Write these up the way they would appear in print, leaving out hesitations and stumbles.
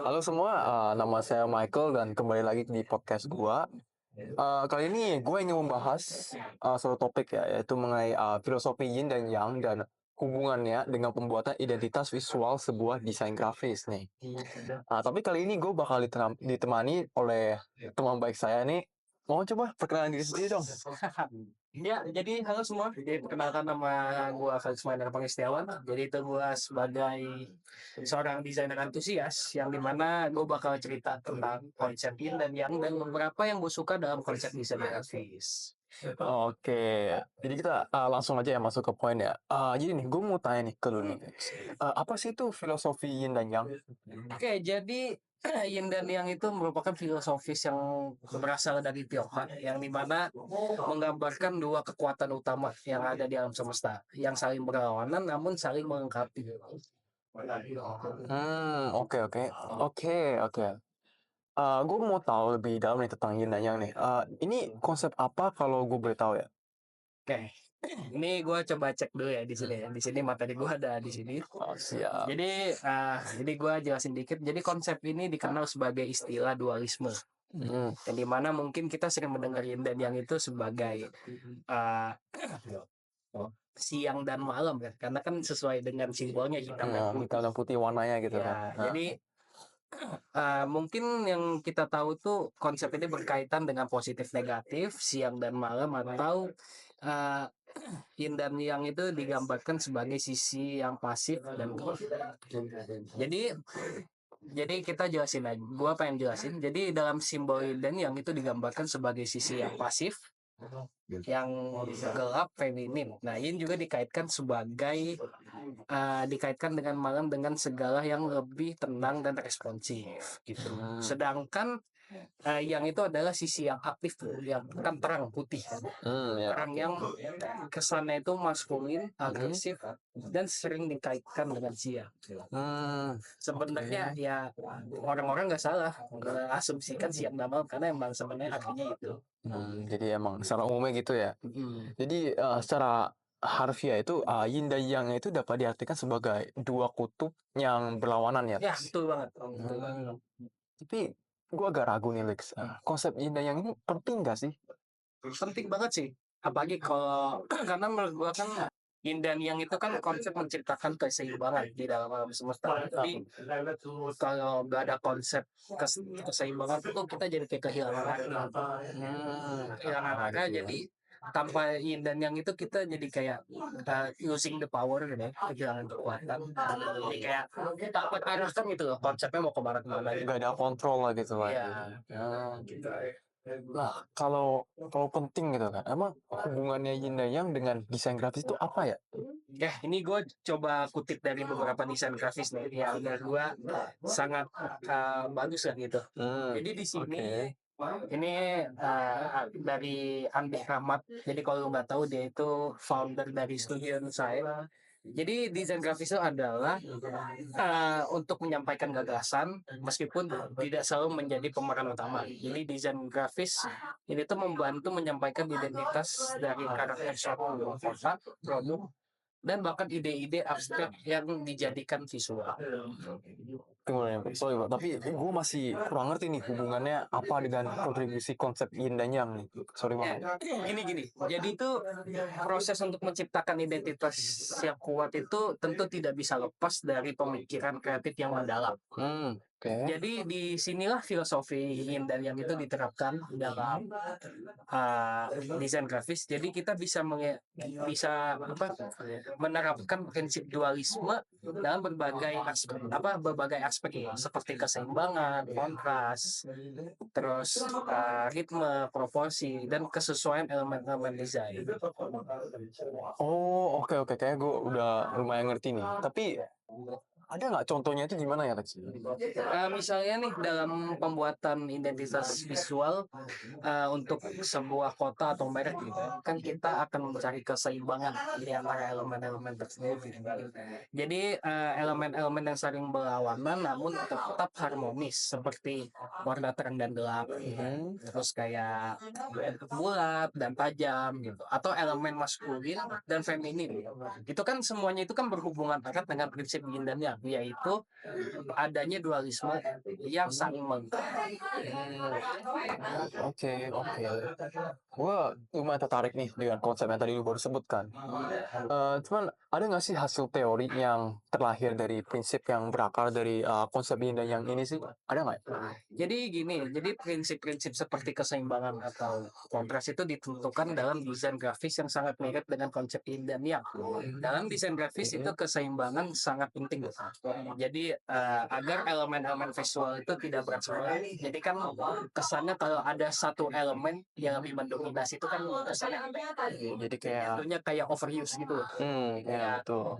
Halo semua, nama saya Michael dan kembali lagi di podcast gua. Kali ini gue ingin membahas suatu topik ya, yaitu mengenai filosofi Yin dan Yang dan hubungannya dengan pembuatan identitas visual sebuah desain grafis nih. Tapi kali ini gue bakal ditemani oleh teman baik saya nih. Mau coba perkenalan diri sendiri dong? Ya, jadi halo semua. Jadi perkenalkan nama gua Felix Mahendra Pangistiawan. Jadi itu gua sebagai seorang desainer antusias yang dimana gue bakal cerita tentang konsep yin dan yang dan beberapa yang gue suka dalam konsep desain grafis. Oke, jadi kita langsung aja ya masuk ke poin ya. Jadi nih, gue mau tanya nih ke lu nih. Apa sih itu filosofi Yin dan Yang? Oke, jadi yin dan yang itu merupakan filosofis yang berasal dari Tionghoa yang dimana menggambarkan dua kekuatan utama yang ada di alam semesta yang saling berlawanan namun saling melengkapi. Oke oke. Oke oke. Gue mau tahu lebih dalam nih tentang yin dan yang nih. Ini konsep apa kalau gue boleh tahu ya? Oke, ini gue coba cek dulu ya di sini ya. Di sini materi gue ada di sini. Siap. Jadi gue jelasin dikit. Jadi konsep ini dikenal sebagai istilah dualisme. Hmm. Yang dimana mungkin kita sering mendengar yin dan yang itu sebagai uh, siang dan malam kan. Karena kan sesuai dengan simbolnya hitam dan putih. Hitam dan putih warnanya gitu kan. Ya, jadi mungkin yang kita tahu tuh konsep ini berkaitan dengan positif negatif, siang dan malam atau uh, yin dan yang itu digambarkan sebagai sisi yang pasif dan jadi jadi kita jelasin aja. Gua pengen jelasin. Jadi dalam simbol yin dan yang itu digambarkan sebagai sisi yang pasif, yang gelap, feminin. Nah, yin juga dikaitkan dengan malam dengan segala yang lebih tenang dan responsif gitu. Sedangkan yang itu adalah sisi yang aktif tuh, yang kan terang putih. Ya. Terang yang kesannya itu maskulin, agresif, dan sering dikaitkan dengan siang. Sebenarnya ya orang-orang nggak salah mengasumsikan siang dan malam karena emang sebenarnya artinya itu. Jadi emang secara umumnya gitu ya. Jadi secara harfiah itu yin dan yang itu dapat diartikan sebagai dua kutub yang berlawanan ya. Ya betul banget. Betul banget. Tapi gue agak ragu nih Lex. Konsep yin dan yang ini penting gak sih? Penting banget sih. Apalagi kalau karena menurut gua kan yin dan yang itu kan konsep menciptakan keseimbangan di dalam alam semesta. Tapi kalau nggak ada konsep keseimbangan itu kita jadi kayak kehilangan arah. Kehilangan arah jadi tanpa yin dan yang itu kita jadi kayak losing the power gitu ya, kehilangan kekuatan. Jadi kayak takut arah kan gitu loh, konsepnya mau kemana-kemana gitu. Gak ada kontrol lah gitu lah. Iya. Gitu. Nah, kalau penting gitu kan, emang hubungannya yin dan yang dengan desain grafis itu apa ya? Ya, ini gue coba kutip dari beberapa desain grafis nih yang menurut gue sangat bagus lah gitu. Jadi di sini ini dari Andi Rahmat. Jadi kalau lu nggak tahu dia itu founder dari Studio Insight. Jadi desain grafis itu adalah untuk menyampaikan gagasan meskipun tidak selalu menjadi pemeran utama. Jadi desain grafis ini tuh membantu menyampaikan identitas dari karakter suatu kota, produk, dan bahkan ide-ide abstrak yang dijadikan visual. Tunggu ya, sorry Pak, tapi gue masih kurang ngerti nih hubungannya apa dengan kontribusi konsep yin dan yang nih. Sorry banget. Gini. Jadi itu proses untuk menciptakan identitas yang kuat itu tentu tidak bisa lepas dari pemikiran kreatif yang mendalam. Jadi di sinilah filosofi yin dan yang itu diterapkan dalam desain grafis. Jadi kita menerapkan prinsip dualisme dalam berbagai aspek seperti keseimbangan, kontras, terus ritme, proporsi, dan kesesuaian elemen-elemen desain. Oh, oke, kayak gue udah lumayan ngerti nih. Tapi ada nggak contohnya itu gimana ya, Lex? Misalnya nih dalam pembuatan identitas visual untuk sebuah kota atau merek gitu, kan kita akan mencari keseimbangan di antara elemen-elemen tersebut. Jadi elemen-elemen yang saling berlawanan namun tetap harmonis seperti warna terang dan gelap, terus kayak bulat dan tajam gitu, atau elemen maskulin dan feminin. Itu kan semuanya itu kan berhubungan erat dengan prinsip yin dan yang. yaitu adanya dualisme yang saling melengkapi. Oke, oke. Gua lumayan tertarik nih dengan konsep yang tadi lu baru sebutkan. Cuman ada nggak sih hasil teori yang terlahir dari prinsip yang berakar dari konsep yin dan yang ini sih? Ada nggak? Jadi gini, jadi prinsip-prinsip seperti keseimbangan atau kontras itu ditentukan dalam desain grafis yang sangat mirip dengan konsep yin dan yang. Dalam desain grafis itu keseimbangan sangat penting. Jadi agar elemen-elemen visual itu tidak berat. Jadi kan kesannya kalau ada satu elemen yang lebih mendominasi itu kan kesannya Jadi kayak, jatuhnya kayak overuse gitu. ya betul.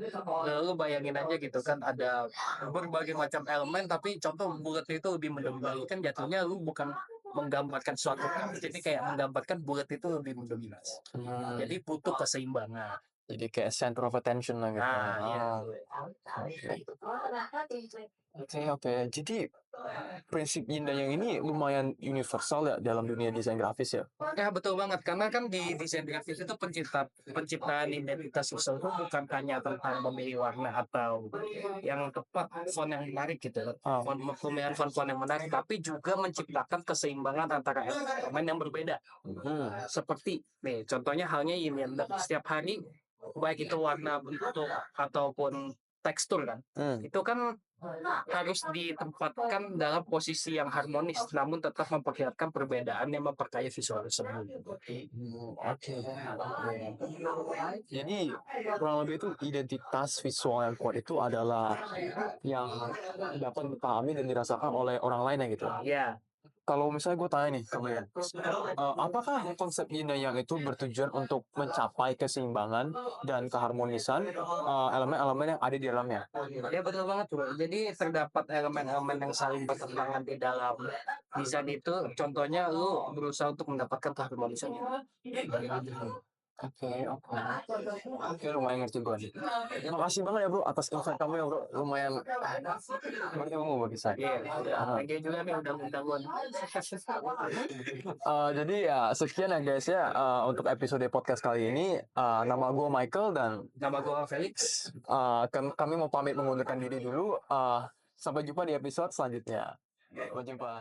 Lu bayangin aja gitu kan ada berbagai macam elemen tapi contoh bulat itu lebih mendominasi kan jatuhnya lu bukan menggambarkan suatu jadi kayak menggambarkan bulat itu lebih mendominasi. Jadi butuh keseimbangan. Jadi kayak center of attention lah gitu. Nah, iya. Oke, oke. Jadi prinsip yin dan yang ini lumayan universal ya dalam dunia desain grafis ya. Ya betul banget karena kan di desain grafis itu penciptaan identitas visual itu bukan hanya tentang memilih warna atau yang tepat font yang menarik gitu. Pemilihan font yang menarik tapi juga menciptakan keseimbangan antara elemen yang berbeda. Seperti nih contohnya halnya ini setiap hari baik itu warna bentuk ataupun tekstur kan itu kan harus ditempatkan dalam posisi yang harmonis namun tetap memperlihatkan perbedaan yang memperkaya visual tersebut. Oke. Jadi kurang lebih itu identitas visual yang kuat itu adalah yang dapat dipahami dan dirasakan oleh orang lain ya gitu. Ya, Kalau misalnya gue tanya nih ke lu ya, apakah konsep yin dan yang itu bertujuan untuk mencapai keseimbangan dan keharmonisan elemen-elemen yang ada di dalamnya? ya betul banget bro. Jadi terdapat elemen-elemen yang saling bertentangan di dalam desain itu. Contohnya lu berusaha untuk mendapatkan keharmonisan. Oke, oke. Oke, lumayan ngerti gue nih. Terima kasih banget ya bro atas insight kamu ya bro. Lumayan berilmu bagi saya. Iya, thank you juga nih udah undang gue. Jadi ya sekian ya guys ya untuk episode podcast kali ini. Nama gue Michael dan Nama gue Felix. kami mau pamit mengundurkan diri dulu. Sampai jumpa di episode selanjutnya. Sampai jumpa.